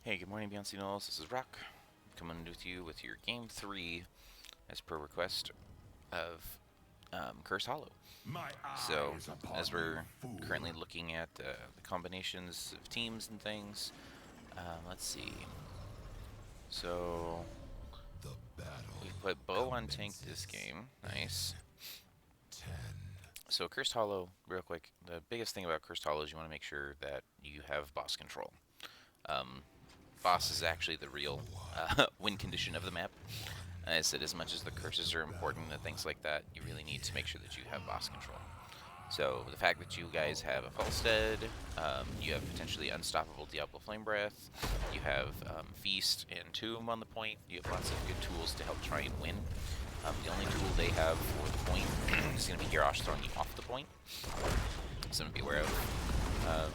Hey, good morning, Beyonce Knolls. This is Rock, coming with you with your Game 3, as per request, of Curse Hollow. So, as we're currently looking at the combinations of teams and things, let's see. So, we put Bow on tank this game. Nice. So, Cursed Hollow, real quick, the biggest thing about Cursed Hollow is you want to make sure that you have boss control. Boss is actually the real win condition of the map. I said, as much as the curses are important and things like that, you really need to make sure that you have boss control. So the fact that you guys have a Falstead, you have potentially unstoppable Diablo Flame Breath, you have Feast and Tomb on the point, you have lots of good tools to help try and win. The only tool they have for the point is going to be Garrosh throwing you off the point, something to be aware of.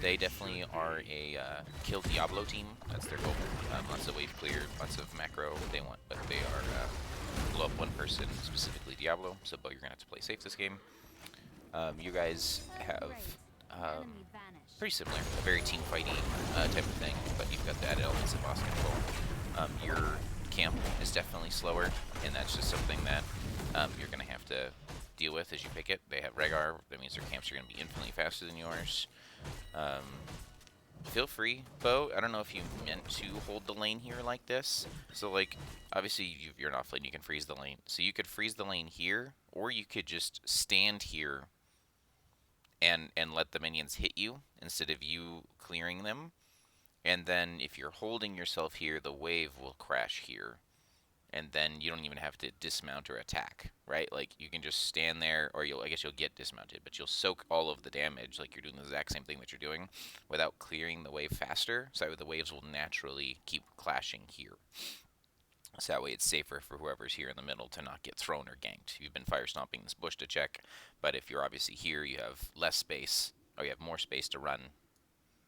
They definitely are a kill Diablo team. That's their goal. Lots of wave clear, lots of macro they want, but they are blow up one person, specifically Diablo. So, Bo, you're gonna have to play safe this game. You guys have pretty similar, a very team fighty type of thing, but you've got the added elements of boss control. Your camp is definitely slower, and that's just something that you're gonna have to deal with as you pick it. They have Rhaegar, that means their camps are going to be infinitely faster than yours. Feel free, Bo. I don't know if you meant to hold the lane here like this. So, like, obviously you're not offlane, you can freeze the lane. So you could freeze the lane here, or you could just stand here and let the minions hit you instead of you clearing them. And then if you're holding yourself here, the wave will crash here. And then you don't even have to dismount or attack, right? Like, you can just stand there, or I guess you'll get dismounted, but you'll soak all of the damage, like you're doing the exact same thing that you're doing, without clearing the wave faster, so that way the waves will naturally keep clashing here. So that way it's safer for whoever's here in the middle to not get thrown or ganked. You've been fire stomping this bush to check, but if you're obviously here, you have less space, or you have more space to run.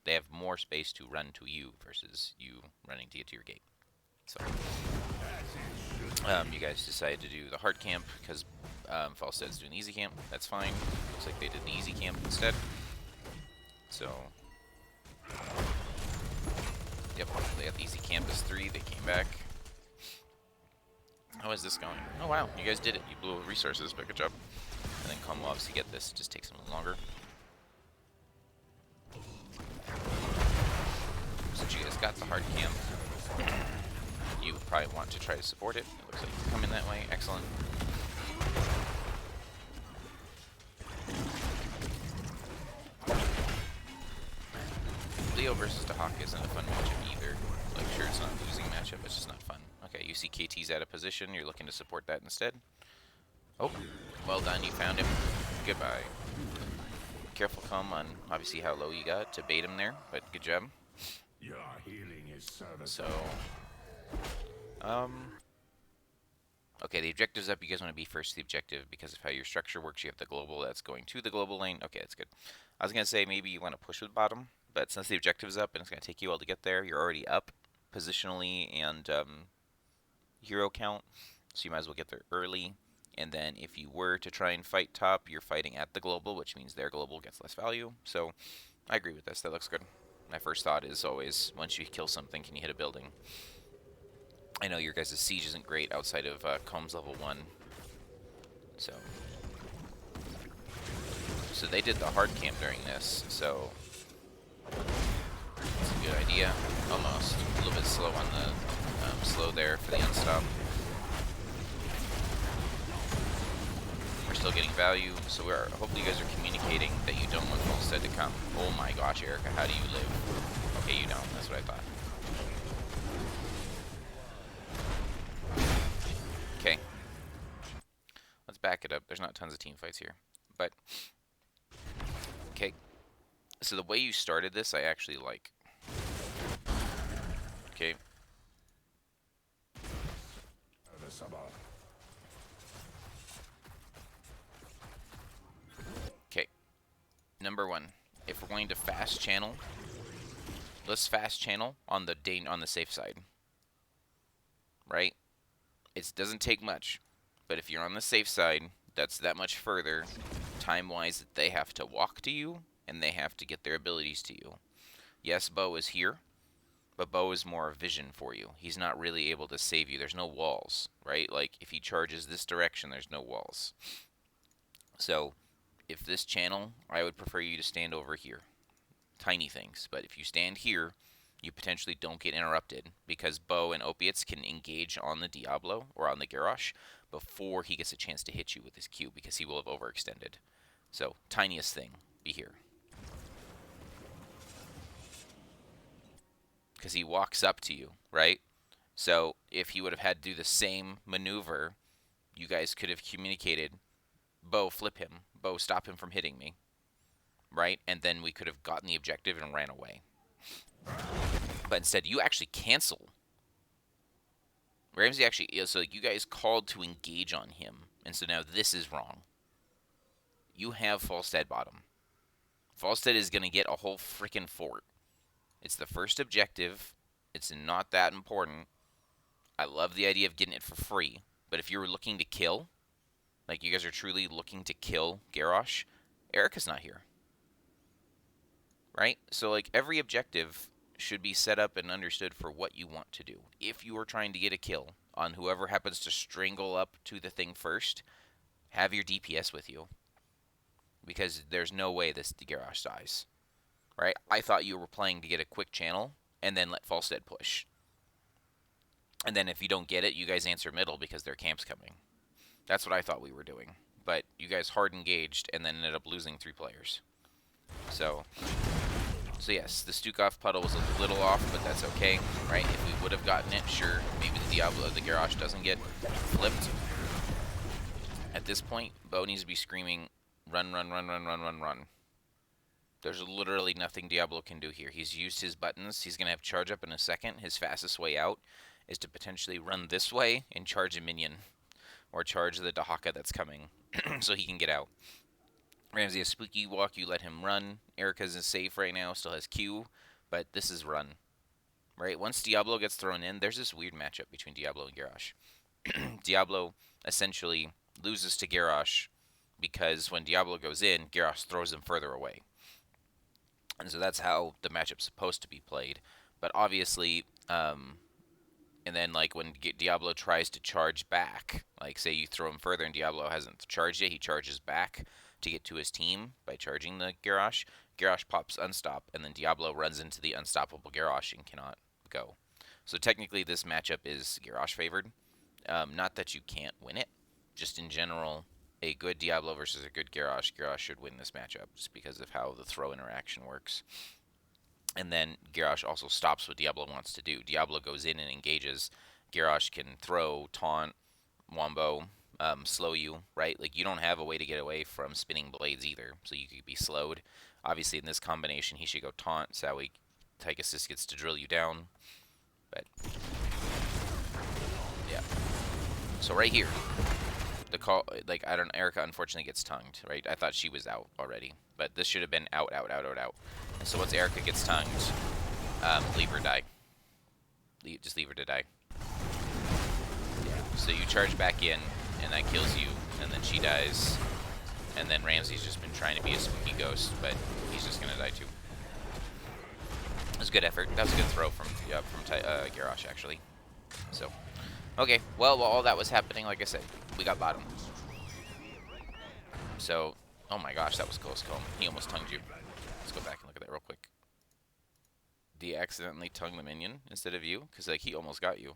They have more space to run to you versus you running to get to your gate. So, you guys decided to do the hard camp because Falstead's doing the easy camp. That's fine. Looks like they did the easy camp instead. So, yep, they got the easy camp as 3. They came back. How is this going? Oh wow, you guys did it. You blew resources, but good job. And then Calm will obviously get this. It just takes them a little longer. Since you guys got the hard camp, you probably want to try to support it. It looks like you're coming that way. Excellent. Leo versus Dahak isn't a fun matchup either. Like, sure, it's not a losing matchup, it's just not fun. Okay, you see KT's out of position. You're looking to support that instead. Oh, well done. You found him. Goodbye. Careful come on, obviously, how low you got to bait him there, but good job. Your healing is service. So, okay, the objective's up. You guys want to be first to the objective because of how your structure works. You have the global that's going to the global lane. Okay, that's good. I was going to say maybe you want to push with bottom, but since the objective's up and it's going to take you all to get there, you're already up positionally and hero count, so you might as well get there early. And then if you were to try and fight top, you're fighting at the global, which means their global gets less value. So I agree with this. That looks good. My first thought is always, once you kill something, can you hit a building? I know your guys' siege isn't great outside of comms level 1. So they did the hard camp during this, so it's a good idea. Almost. A little bit slow on the slow there for the unstop. We're still getting value, so hopefully you guys are communicating that you don't want Falstead to come. Oh my gosh, Erica, how do you live? Okay, you don't. That's what I thought. Okay. Let's back it up. There's not tons of team fights here. But, okay. So the way you started this, I actually like. Okay. Okay. Number 1. If we're going to fast channel, let's fast channel on the safe side. Right? It doesn't take much, but if you're on the safe side, that's that much further, time-wise, that they have to walk to you, and they have to get their abilities to you. Yes, Bo is here, but Bo is more vision for you. He's not really able to save you. There's no walls, right? Like, if he charges this direction, there's no walls. So, if this channel, I would prefer you to stand over here. Tiny things, but if you stand here, you potentially don't get interrupted because Bo and Opiates can engage on the Diablo or on the Garrosh before he gets a chance to hit you with his Q because he will have overextended. So, tiniest thing, be here. Because he walks up to you, right? So, if he would have had to do the same maneuver, you guys could have communicated, Bo, flip him. Bo, stop him from hitting me. Right? And then we could have gotten the objective and ran away. But instead, you actually cancel. Ramsey actually, so you guys called to engage on him. And so now this is wrong. You have Falstad bottom. Falstad is going to get a whole freaking fort. It's the first objective. It's not that important. I love the idea of getting it for free. But if you're looking to kill, like you guys are truly looking to kill Garrosh, Erica's not here. Right? So, like, every objective should be set up and understood for what you want to do. If you are trying to get a kill on whoever happens to strangle up to the thing first, have your DPS with you. Because there's no way this Garrosh dies. Right? I thought you were playing to get a quick channel and then let Falstead push. And then if you don't get it, you guys answer middle because their camp's coming. That's what I thought we were doing. But you guys hard engaged and then ended up losing 3 players. So yes, the Stukov puddle was a little off, but that's okay, right? If we would have gotten it, sure, maybe the Garrosh doesn't get flipped. At this point, Bo needs to be screaming, run, run, run, run, run, run, run. There's literally nothing Diablo can do here. He's used his buttons. He's going to have charge up in a second. His fastest way out is to potentially run this way and charge a minion. Or charge the Dahaka that's coming so he can get out. Ramsey has Spooky Walk, you let him run. Erica's is safe right now, still has Q, but this is run. Right? Once Diablo gets thrown in, there's this weird matchup between Diablo and Garrosh. Diablo essentially loses to Garrosh because when Diablo goes in, Garrosh throws him further away. And so that's how the matchup's supposed to be played. But obviously, and then, like, when Diablo tries to charge back, like, say you throw him further and Diablo hasn't charged yet, he charges back to get to his team by charging the Garrosh. Garrosh pops unstop, and then Diablo runs into the unstoppable Garrosh and cannot go. So technically, this matchup is Garrosh favored. Not that you can't win it, just in general, a good Diablo versus a good Garrosh, Garrosh should win this matchup just because of how the throw interaction works. And then Garrosh also stops what Diablo wants to do. Diablo goes in and engages. Garrosh can throw, taunt, wombo, slow you, right? Like, you don't have a way to get away from spinning blades either, so you could be slowed. Obviously, in this combination, he should go taunt, so that way Tyke Assist gets to drill you down. But, yeah. So right here, the call, like, I don't, Erica unfortunately gets tongued, right? I thought she was out already, but this should have been out, out, out, out, out. And so once Erica gets tongued, leave her die. Just leave her to die. Yeah. So you charge back in, and that kills you, and then she dies, and then Ramsey's just been trying to be a spooky ghost, but he's just gonna die too. It was a good effort. That was a good throw from Garrosh, actually. So, okay, well, while all that was happening, like I said, we got bottom. So, oh my gosh, that was close call. He almost tongued you. Let's go back and look at that real quick. Did he accidentally tongue the minion instead of you? Because, like, he almost got you.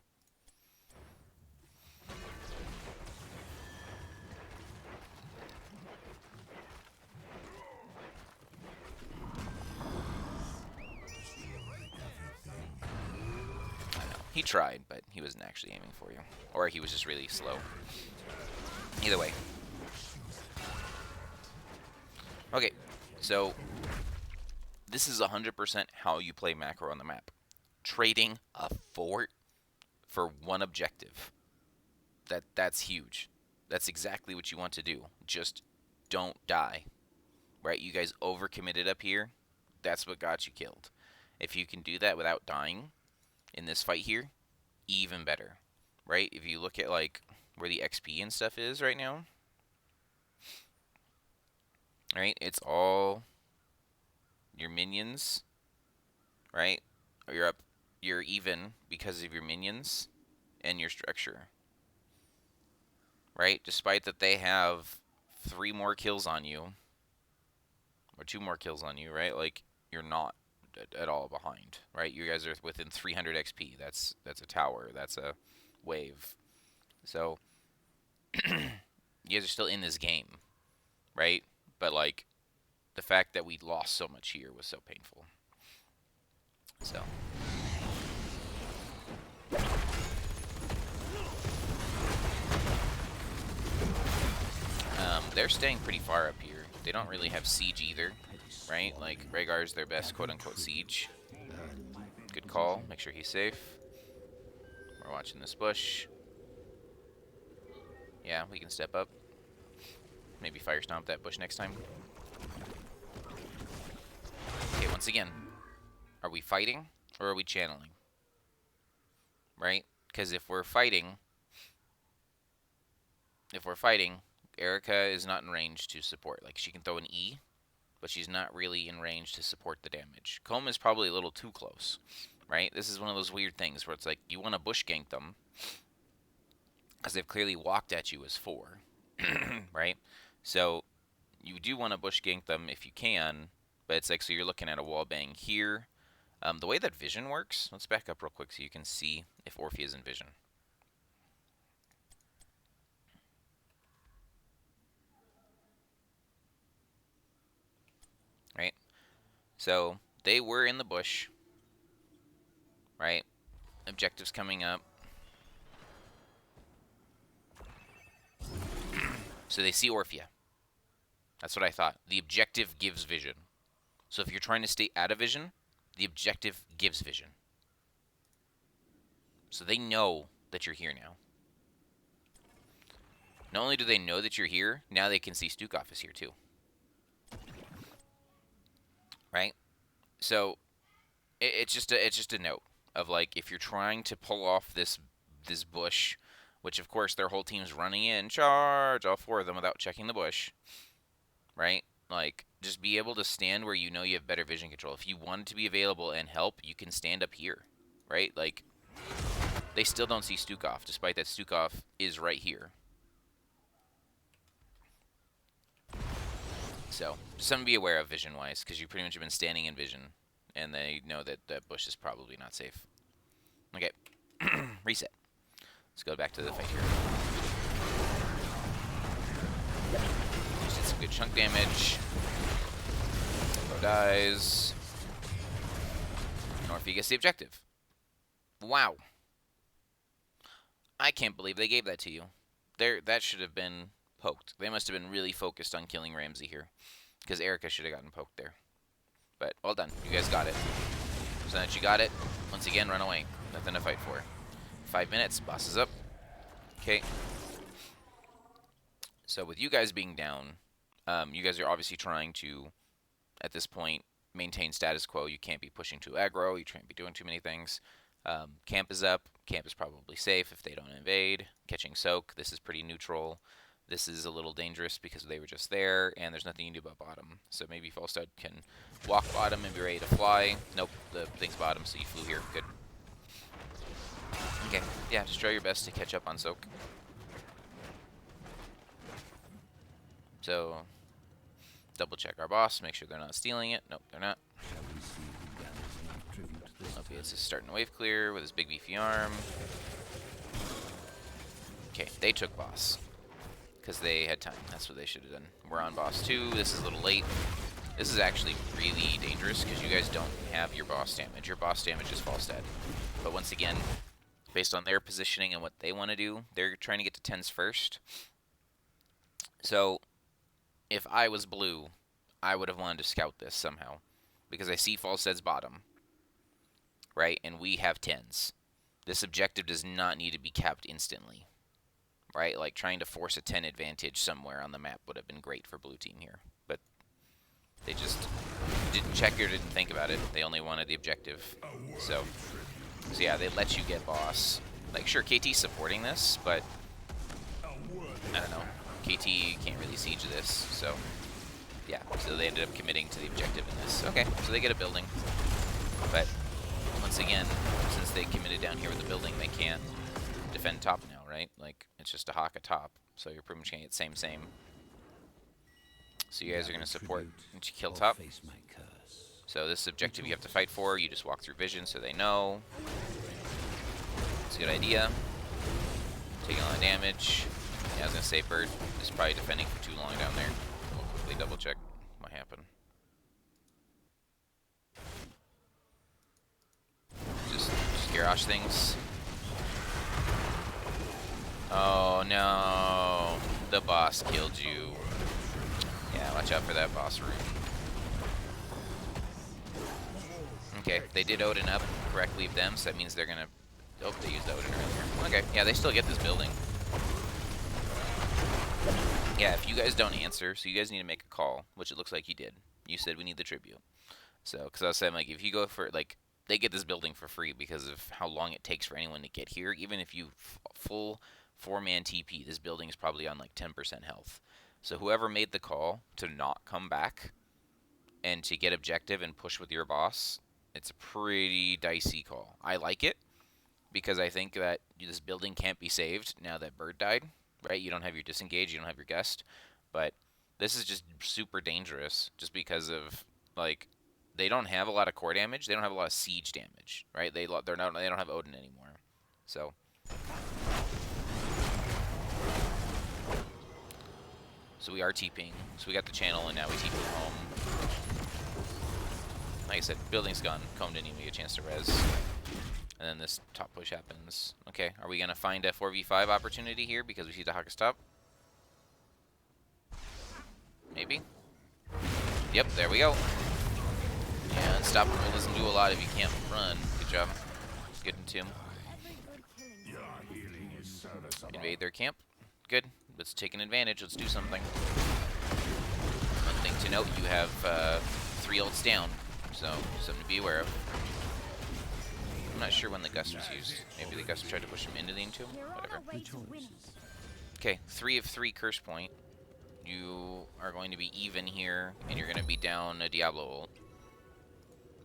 He tried, but he wasn't actually aiming for you. Or he was just really slow. Either way. Okay, so this is 100% how you play macro on the map. Trading a fort for one objective. That's huge. That's exactly what you want to do. Just don't die. Right? You guys overcommitted up here. That's what got you killed. If you can do that without dying in this fight here, even better. Right? If you look at, like, where the XP and stuff is right now, right? It's all your minions, right? You're up you're even because of your minions and your structure, right? Despite that they have 3 more kills on you, or 2 more kills on you, right? Like, you're not at all behind, right? You guys are within 300 XP. That's a tower. That's a wave. So you guys are still in this game, right? But like, the fact that we lost so much here was so painful. So they're staying pretty far up here. They don't really have siege either, right? Like, Rhaegar's their best quote-unquote siege. Good call. Make sure he's safe. We're watching this bush. Yeah, we can step up. Maybe fire stomp that bush next time. Okay, once again, are we fighting or are we channeling? Right? Because if we're fighting, Erica is not in range to support. Like, she can throw an E, but she's not really in range to support the damage. Comb is probably a little too close, right? This is one of those weird things where it's like, you want to bush gank them, because they've clearly walked at you as 4, right? So you do want to bush gank them if you can, but it's like, so you're looking at a wall bang here. The way that vision works, let's back up real quick so you can see if Orphea is in vision. Right? So they were in the bush, right? Objectives coming up. So they see Orphea. That's what I thought. The objective gives vision. So if you're trying to stay out of vision, the objective gives vision. So they know that you're here now. Not only do they know that you're here, now they can see Stukov is here too. Right? So it's just a note of, like, if you're trying to pull off this bush, which of course their whole team's running in, charge, all 4 of them without checking the bush, right? Like, just be able to stand where you know you have better vision control. If you want to be available and help, you can stand up here, right? Like, they still don't see Stukov, despite that Stukov is right here. So, just something to be aware of vision-wise, because you pretty much have been standing in vision, and they know that that bush is probably not safe. Okay, reset. Let's go back to the fight here. Just did some good chunk damage. Low dies. Orphea gets the objective. Wow. I can't believe they gave that to you. That should have been poked. They must have been really focused on killing Ramsay here, because Erica should have gotten poked there. But well done. You guys got it. So now that you got it, once again, run away. Nothing to fight for. 5 minutes. Boss is up. Okay. So with you guys being down, you guys are obviously trying to, at this point, maintain status quo. You can't be pushing too aggro. You can't be doing too many things. Camp is up. Camp is probably safe if they don't invade. Catching soak. This is pretty neutral. This is a little dangerous because they were just there, and there's nothing you can do about bottom. So maybe Falstad can walk bottom and be ready to fly. Nope, the thing's bottom, so you flew here. Good. Okay, yeah, just try your best to catch up on soak. So, double check our boss, make sure they're not stealing it. Nope, they're not. Okay, it's just starting to wave clear with his big beefy arm. Okay, they took boss, because they had time. That's what they should have done. We're on boss 2. This is a little late. This is actually really dangerous, because you guys don't have your boss damage. Your boss damage is Falstad. But once again, based on their positioning and what they want to do, they're trying to get to 10s first. So, if I was blue, I would have wanted to scout this somehow, because I see Falstad's bottom, right? And we have 10s. This objective does not need to be capped instantly, right? Like, trying to force a 10 advantage somewhere on the map would have been great for blue team here, but they just didn't check or didn't think about it. They only wanted the objective. So yeah, they let you get boss. Like, sure, KT's supporting this, but I don't know. KT can't really siege this, so yeah. So they ended up committing to the objective in this. Okay, so they get a building, but once again, once they committed down here with the building, they can't defend top now, right? Like, it's just a hawk at top. So you're pretty much going to get same. So you guys are going to support and kill top. So this objective you have to fight for. You just walk through vision so they know. It's a good idea. Taking a lot of damage. Yeah, I was going to say Bird is probably defending for too long down there. We'll quickly double check what happened. Just garrosh things. Oh no, the boss killed you. Yeah, watch out for that boss room. Okay, they did Odin up. Correct, leave them, so that means they're gonna... Oh, they used Odin earlier. Okay, yeah, they still get this building. Yeah, if you guys don't answer, so you guys need to make a call, which it looks like you did. You said we need the tribute. So, because I was saying, like, if you go for, like, they get this building for free because of how long it takes for anyone to get here. Even if you full 4-man TP, this building is probably on, like, 10% health. So whoever made the call to not come back and to get objective and push with your boss, it's a pretty dicey call. I like it because I think that this building can't be saved now that Bird died, right? You don't have your disengage, you don't have your guest, but this is just super dangerous just because of, like, they don't have a lot of core damage, they don't have a lot of siege damage, right? They don't have Odin anymore. So we are TPing. So we got the channel, and now we TP home. Like I said, building's gone. Comb didn't even get a chance to res. And then this top push happens. Okay, are we going to find a 4v5 opportunity here because we see the Hawk's top? Maybe? Yep, there we go. Yeah, unstoppable doesn't do a lot if you can't run. Good job. Good entomb. Invade their camp. Good. Let's take an advantage. Let's do something. One thing to note, you have 3 ults down, so something to be aware of. I'm not sure when the gust was used. Maybe the gust tried to push him into the entomb. Whatever. Okay, 3 of 3 curse point. You are going to be even here, and you're going to be down a Diablo ult.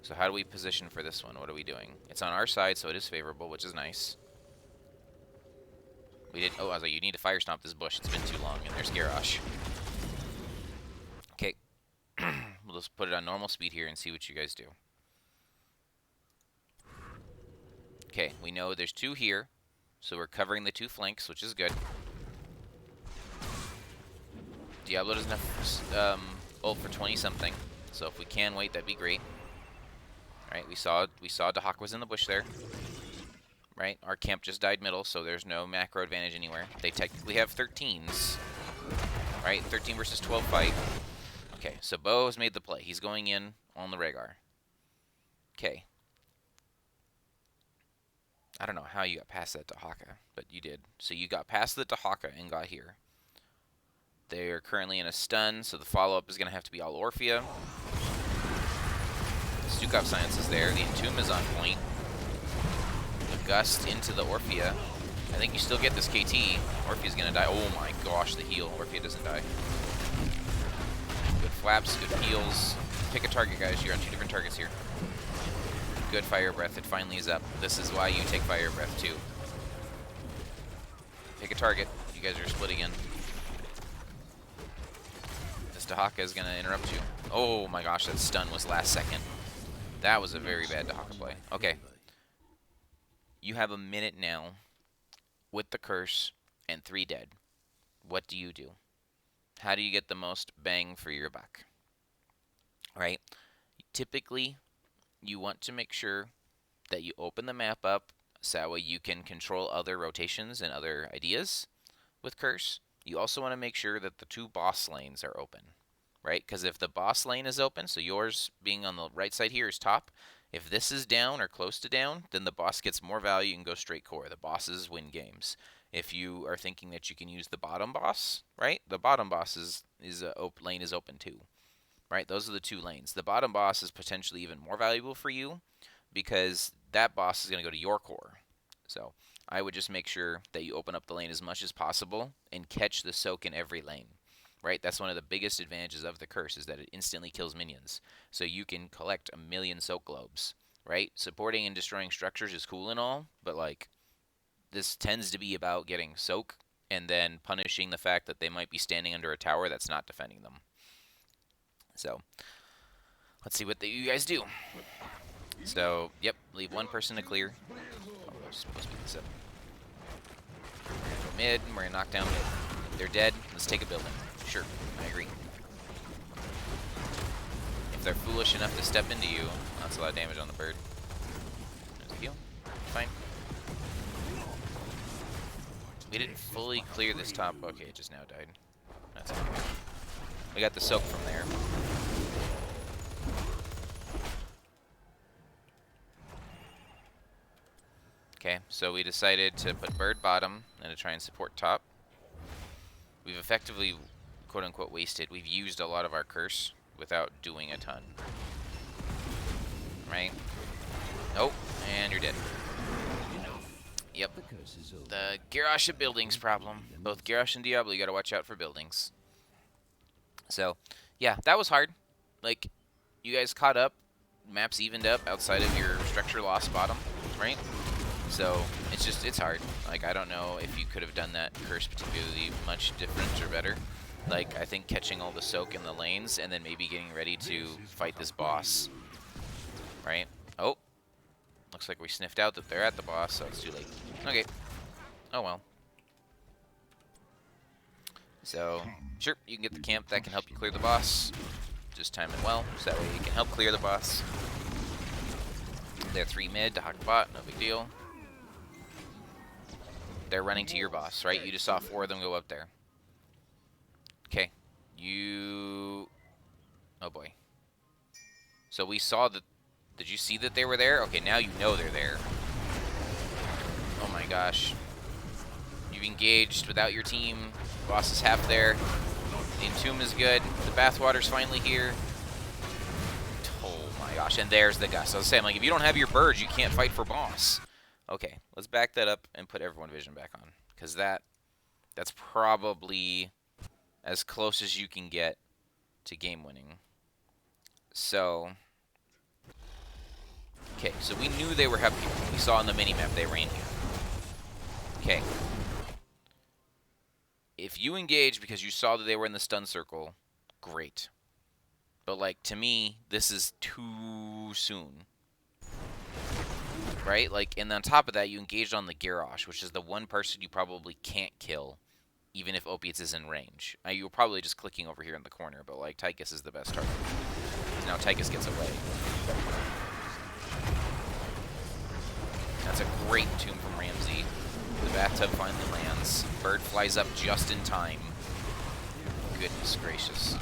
So how do we position for this one? What are we doing? It's on our side, so it is favorable, which is nice. We did. Oh, I was like, you need to fire stomp this bush. It's been too long, and there's Garrosh. Okay. We'll just put it on normal speed here and see what you guys do. Okay, we know there's 2 here, so we're covering the 2 flanks, which is good. Diablo doesn't have ult for 20-something, so if we can wait, that'd be great. Right, we saw Dahak was in the bush there. Right, our camp just died middle, so there's no macro advantage anywhere. They technically have 13s. Right, 13 versus 12 fight. Okay, so Bo has made the play. He's going in on the Rhaegar. Okay. I don't know how you got past that Dahaka, but you did. So you got past the Dahaka and got here. They're currently in a stun, so the follow-up is going to have to be all Orphea. Stukov Science is there. The Entomb is on point. The Gust into the Orphea. I think you still get this KT. Orphea's going to die. Oh my gosh, the heal. Orphea doesn't die. Good flaps, good heals. Pick a target, guys. You're on 2 different targets here. Good Fire Breath. It finally is up. This is why you take Fire Breath, too. Pick a target. You guys are split again. This Dahaka is going to interrupt you. Oh my gosh, that stun was last second. That was a very bad Dahaka play. Okay. You have a minute now with the curse and 3 dead. What do you do? How do you get the most bang for your buck? Right? Typically, you want to make sure that you open the map up so that way you can control other rotations and other ideas with curse. You also want to make sure that the 2 boss lanes are open. Right? Because if the boss lane is open, so yours being on the right side here is top, if this is down or close to down, then the boss gets more value and goes straight core. The bosses win games. If you are thinking that you can use the bottom boss, right? The bottom boss lane is open too. Right? Those are the 2 lanes. The bottom boss is potentially even more valuable for you because that boss is going to go to your core. So I would just make sure that you open up the lane as much as possible and catch the soak in every lane. Right? That's one of the biggest advantages of the curse is that it instantly kills minions. So you can collect 1,000,000 soak globes. right? Supporting and destroying structures is cool and all, but like this tends to be about getting soak and then punishing the fact that they might be standing under a tower that's not defending them. So let's see what you guys do. So, yep, leave one person to clear. Oh, we're supposed to beat this up. Go mid, and we're gonna knock down mid. They're dead, let's take a building. Sure, I agree. If they're foolish enough to step into you, that's a lot of damage on the bird. There's a heal. Fine. We didn't fully clear this top. Okay, it just now died. That's okay. We got the soak from there. Okay, so we decided to put bird bottom and to try and support top. We've effectively, quote-unquote, wasted. We've used a lot of our curse without doing a ton. Right? Nope, and you're dead. Yep. The garage of buildings problem. Both garage and Diablo, you gotta watch out for buildings. So, yeah, that was hard. Like, you guys caught up. Maps evened up outside of your structure loss bottom, right? So, it's hard. Like, I don't know if you could have done that curse particularly much different or better. Like, I think catching all the soak in the lanes and then maybe getting ready to fight this boss. Right? Oh. Looks like we sniffed out that they're at the boss, so it's too late. Okay. Oh well. So, sure, you can get the camp. That can help you clear the boss. Just time it well, so that way you can help clear the boss. They're 3 mid to hawk bot, no big deal. They're running to your boss, right? You just saw 4 of them go up there. Okay. You... Oh boy. So we saw that... Did you see that they were there? Okay, now you know they're there. Oh my gosh. You've engaged without your team. Boss is half there. The entomb is good. The bathwater's finally here. Oh my gosh, and there's the gust. I was saying, like, if you don't have your birds, you can't fight for boss. Okay, let's back that up and put everyone vision back on. Because that's probably as close as you can get to game winning. So... Okay, so we knew they were up here. We saw on the minimap they ran here. Okay. If you engage because you saw that they were in the stun circle, great. But, like, to me, this is too soon. Right? Like, and on top of that, you engaged on the Garrosh, which is the one person you probably can't kill, even if Opiates is in range. Now, you were probably just clicking over here in the corner, but, like, Tychus is the best target. Now Tychus gets away. That's a great tomb from Ramsey. The bathtub finally lands. Bird flies up just in time. Goodness gracious.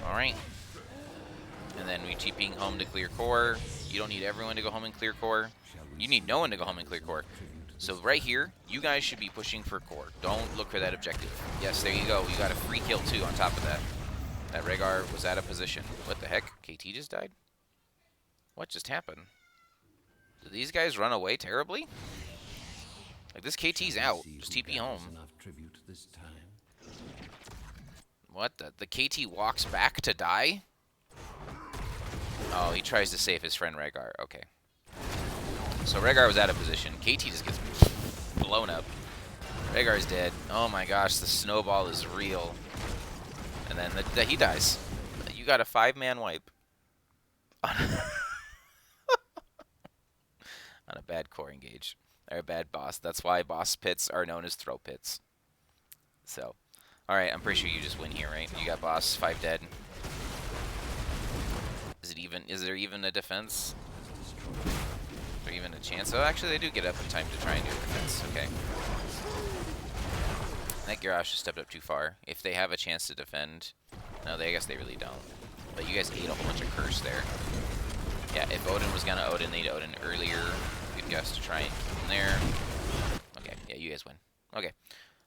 Alright. And then we TPing home to clear core. You don't need everyone to go home and clear core. You need no one to go home and clear core. So right here, you guys should be pushing for core. Don't look for that objective. Yes, there you go. You got a free kill too on top of that. That Rhaegar was out of position. What the heck? KT just died? What just happened? Did these guys run away terribly? Like, this KT's out. Just TP home. What? The KT walks back to die? Oh, he tries to save his friend Rhaegar. Okay. So Rhaegar was out of position. KT just gets blown up. Rhaegar's dead. Oh my gosh, the snowball is real. And then he dies. You got a 5-man wipe. On a bad core engage. Or a bad boss. That's why boss pits are known as throw pits. So, alright, I'm pretty sure you just win here, right? You got boss, 5 dead. Is there even a defense? Is there even a chance? Oh, actually, they do get up in time to try and do a defense. Okay. That Garrosh stepped up too far. If they have a chance to defend... No, I guess they really don't. But you guys ate a whole bunch of curse there. Yeah, if Odin was gonna Odin, they'd Odin earlier. Good guess to try and keep him there. Okay, yeah, you guys win. Okay,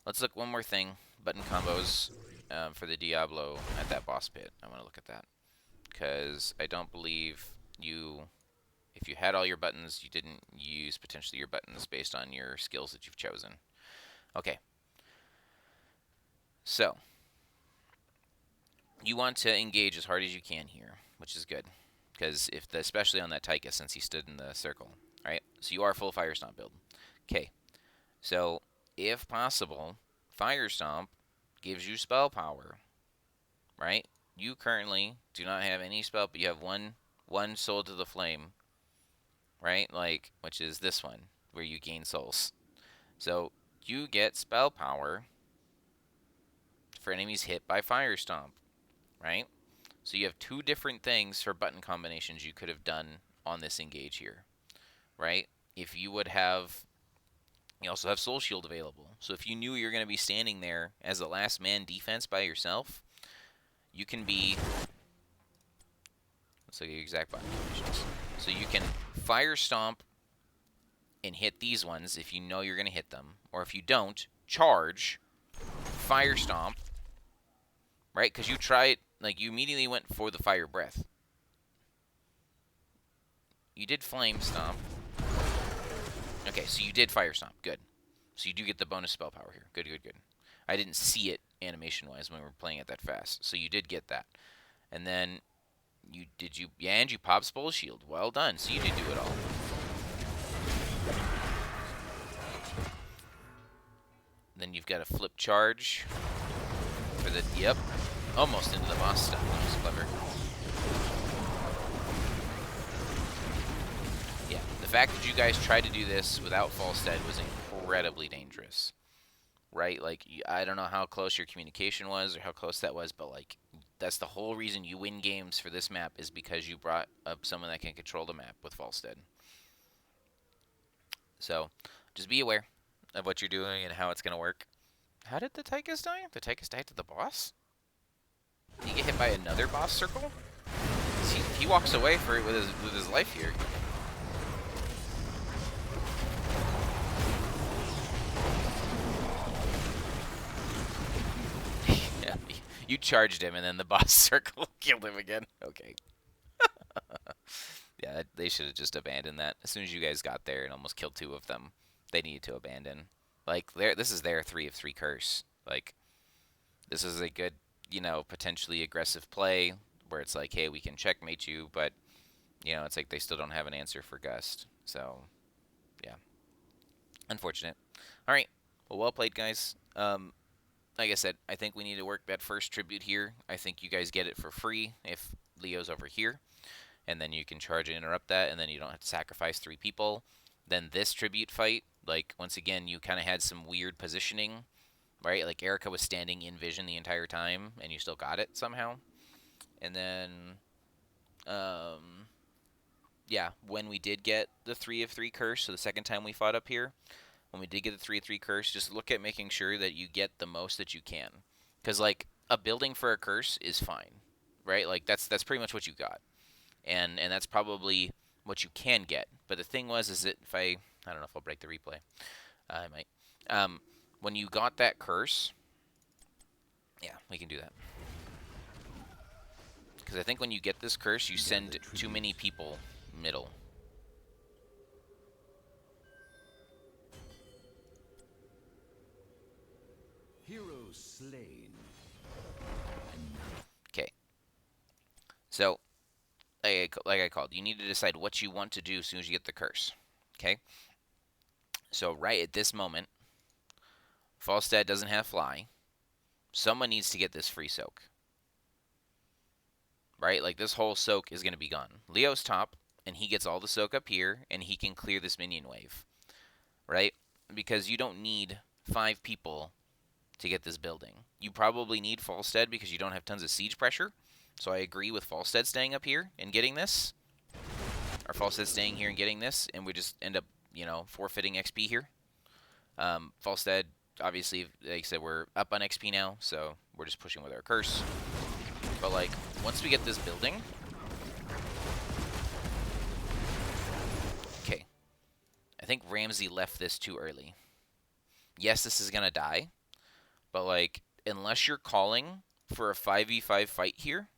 let's look one more thing. Button combos for the Diablo at that boss pit. I want to look at that. Because I don't believe you... If you had all your buttons, you didn't use potentially your buttons based on your skills that you've chosen. Okay. So, you want to engage as hard as you can here, which is good. because especially on that Tychus, since he stood in the circle, right? So you are full Fire Stomp build. Okay, so if possible, Fire Stomp gives you spell power, right? You currently do not have any spell, but you have one soul to the flame, right? Like, which is this one, where you gain souls. So you get spell power for enemies hit by Fire Stomp, right? So you have two different things for button combinations you could have done on this engage here, right? If you would have, you also have Soul Shield available. So if you knew you're going to be standing there as the last man defense by yourself, you can be, let's look at the exact button combinations. So you can Fire Stomp and hit these ones if you know you're going to hit them. Or if you don't, charge, Fire Stomp, right? Because you tried, like, you immediately went for the Fire Breath. You did Flame Stomp. Okay, so you did Fire Stomp. Good. So you do get the bonus spell power here. Good, good, good. I didn't see it animation-wise when we were playing it that fast. So you did get that. And then and you popped Soul Shield. Well done. So you did do it all. Then you've got a flip charge for the, yep, almost into the boss stuff. That was clever. Yeah, the fact that you guys tried to do this without Falstead was incredibly dangerous, right? Like, I don't know how close your communication was or how close that was, but, like, that's the whole reason you win games for this map is because you brought up someone that can control the map with Falstead. So, just be aware of what you're doing and how it's going to work. How did the Tychus die? The Tychus died to the boss? Did he get hit by another boss circle? He walks away for it with his life here. Yeah, you charged him and then the boss circle killed him again. Okay. Yeah, they should have just abandoned that. As soon as you guys got there and almost killed two of them, they needed to abandon. Like, this is their 3 of 3 curse. Like, this is a good, potentially aggressive play where it's like, hey, we can checkmate you, but, it's like they still don't have an answer for Gust. So, yeah. Unfortunate. All right. Well played, guys. Like I said, I think we need to work that first tribute here. I think you guys get it for free if Leo's over here. And then you can charge and interrupt that, and then you don't have to sacrifice 3 people. Then this tribute fight, like, once again, you kind of had some weird positioning, right? Like, Erica was standing in vision the entire time, and you still got it somehow. And then, yeah, when we did get the 3 of 3 curse, so the second time we fought up here, when we did get the 3 of 3 curse, just look at making sure that you get the most that you can. Because, like, a building for a curse is fine, right? Like, that's pretty much what you got. And that's probably what you can get. But the thing is that if I don't know if I'll break the replay. I might. When you got that curse, yeah, we can do that. Because I think when you get this curse, you send too many people middle. Heroes slain. Okay. So, like I called, you need to decide what you want to do as soon as you get the curse. Okay? So right at this moment, Falstad doesn't have fly. Someone needs to get this free soak. Right? Like, this whole soak is going to be gone. Leo's top, and he gets all the soak up here, and he can clear this minion wave. Right? Because you don't need 5 people to get this building. You probably need Falstead because you don't have tons of siege pressure. So I agree with Falstead staying up here and getting this. Or Falstead staying here and getting this, and we just end up, forfeiting XP here. Falstead, obviously, like I said, we're up on XP now, so we're just pushing with our curse. But, like, once we get this building... Okay. I think Ramsey left this too early. Yes, this is going to die. But, like, unless you're calling for a 5v5 fight here,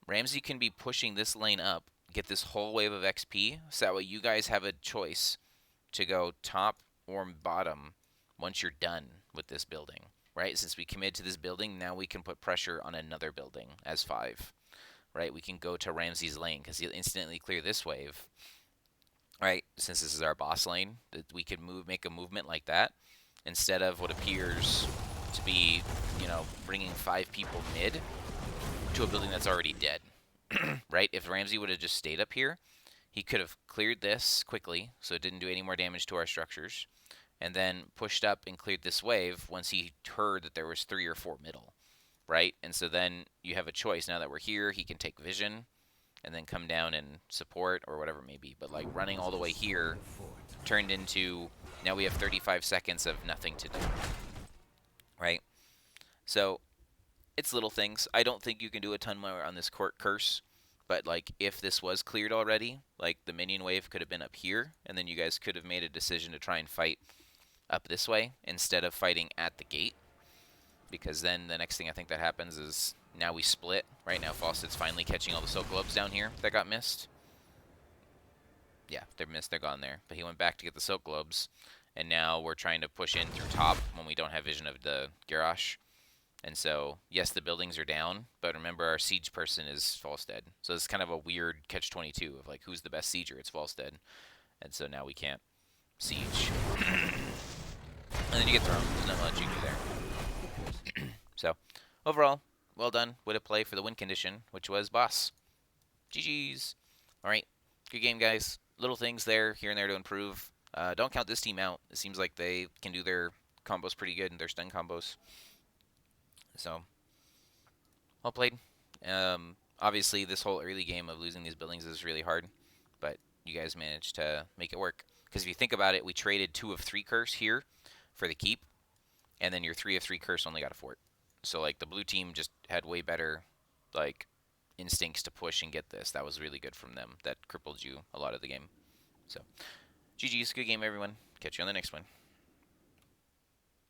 Ramsey can be pushing this lane up, get this whole wave of XP, so that way you guys have a choice to go top or bottom once you're done with this building, right? Since we committed to this building, now we can put pressure on another building as 5, right? We can go to Ramsey's lane because he'll instantly clear this wave, right? Since this is our boss lane, that we could make a movement like that instead of what appears to be, bringing 5 people mid to a building that's already dead, right? If Ramsey would have just stayed up here, he could have cleared this quickly so it didn't do any more damage to our structures, and then pushed up and cleared this wave once he heard that there was 3 or 4 middle, right? And so then you have a choice. Now that we're here, he can take vision and then come down and support or whatever it may be. But like running all the way here turned into, now we have 35 seconds of nothing to do, right? So it's little things. I don't think you can do a ton more on this court curse, but like if this was cleared already, like the minion wave could have been up here, and then you guys could have made a decision to try and fight up this way instead of fighting at the gate, because then the next thing I think that happens is now we split. Right now Fawcett's finally catching all the silk globes down here that got missed. Yeah, they're missed, they're gone there. But he went back to get the silk globes, and now we're trying to push in through top when we don't have vision of the Garrosh. And so, yes, the buildings are down, but remember our siege person is Falstead. So it's kind of a weird catch-22 of like, who's the best sieger? It's Falstead. And so now we can't siege. And then you get thrown. There's not much you can do there. So, overall, well done. Way to play for the win condition, which was boss. GG's. Alright, good game, guys. Little things there, here and there to improve. Don't count this team out. It seems like they can do their combos pretty good and their stun combos. So, well played. Obviously, this whole early game of losing these buildings is really hard, but you guys managed to make it work. Because if you think about it, we traded 2 of 3 curse here for the keep, and then your 3 of 3 curse only got a fort. So, like, the blue team just had way better, like, instincts to push and get this. That was really good from them. That crippled you a lot of the game. So, GG's. Good game, everyone. Catch you on the next one.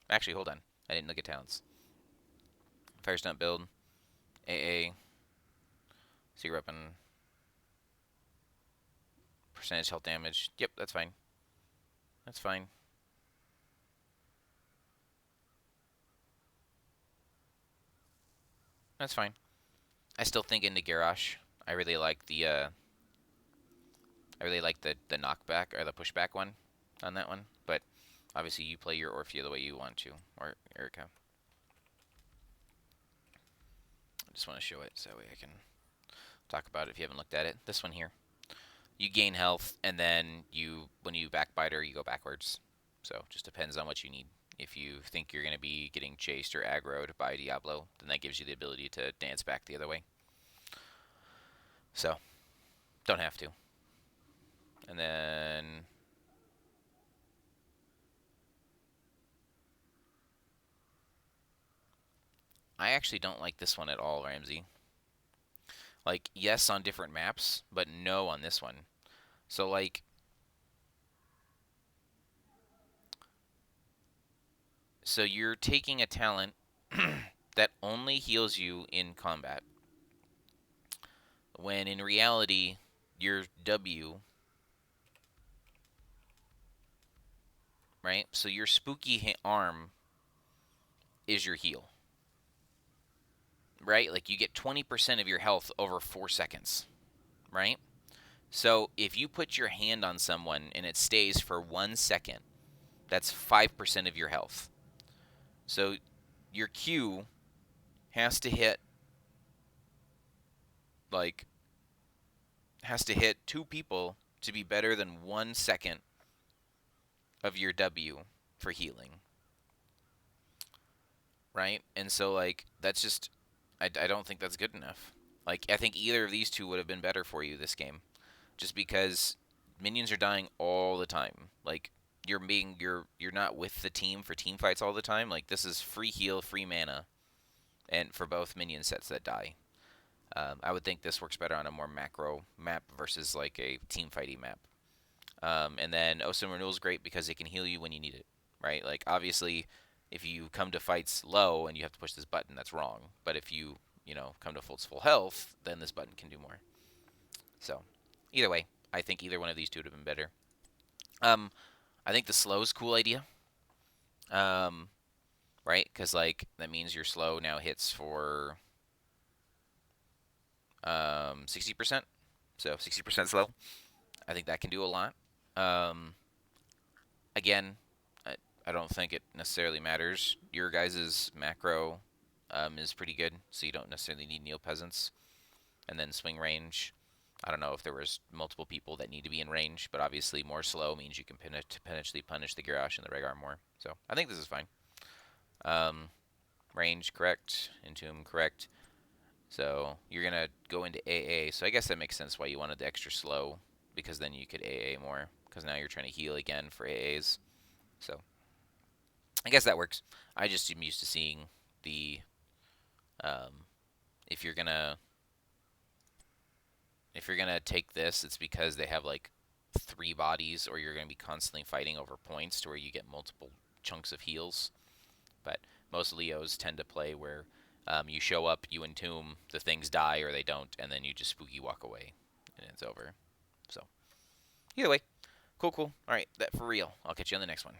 Actually, hold on. I didn't look at talents. Fire stunt build. AA. Sea weapon. Percentage health damage. Yep, that's fine. That's fine. That's fine. I still think into Garrosh. I really like the the knockback or the pushback one on that one. But obviously you play your Orphea the way you want to, or Erica. I just want to show it so that way I can talk about it if you haven't looked at it. This one here. You gain health, and then when you backbiter, you go backwards. So just depends on what you need. If you think you're going to be getting chased or aggroed by Diablo, then that gives you the ability to dance back the other way. So, don't have to. And then I actually don't like this one at all, Ramsey. Like, yes on different maps, but no on this one. So, like, so you're taking a talent that only heals you in combat, when in reality, your W, right? So your spooky arm is your heal, right? Like, you get 20% of your health over 4 seconds, right? So if you put your hand on someone and it stays for 1 second, that's 5% of your health. So your Q has to hit, like, has to hit 2 people to be better than 1 second of your W for healing, right? And so, like, that's just, I don't think that's good enough. Like, I think either of these two would have been better for you this game, just because minions are dying all the time. Like, you're not with the team for team fights all the time. Like, this is free heal, free mana, and for both minion sets that die. I would think this works better on a more macro map versus like a team fighty map. And then Ocean Renewal is great because it can heal you when you need it, right? Like, obviously, if you come to fights low and you have to push this button, that's wrong. But if you come to full health, then this button can do more. So, either way, I think either one of these two would have been better. I think the slow is a cool idea. Right? Because, like, that means your slow now hits for 60%. So 60% slow. I think that can do a lot. Um, Again, I don't think it necessarily matters. Your guys' macro is pretty good, so you don't necessarily need Neo Peasants. And then swing range. I don't know if there was multiple people that need to be in range, but obviously more slow means you can potentially punish the Girash and the Rhaegar more. So I think this is fine. Um, Range correct, Entomb correct. So you're gonna go into AA. So I guess that makes sense why you wanted the extra slow, because then you could AA more. Because now you're trying to heal again for AAs. So I guess that works. I just am used to seeing the um, if you're gonna take this, it's because they have like 3 bodies, or you're gonna be constantly fighting over points to where you get multiple chunks of heals. But most Leos tend to play where you show up, you entomb, the things die or they don't, and then you just spooky walk away, and it's over. So either way, cool. All right, that for real. I'll catch you on the next one.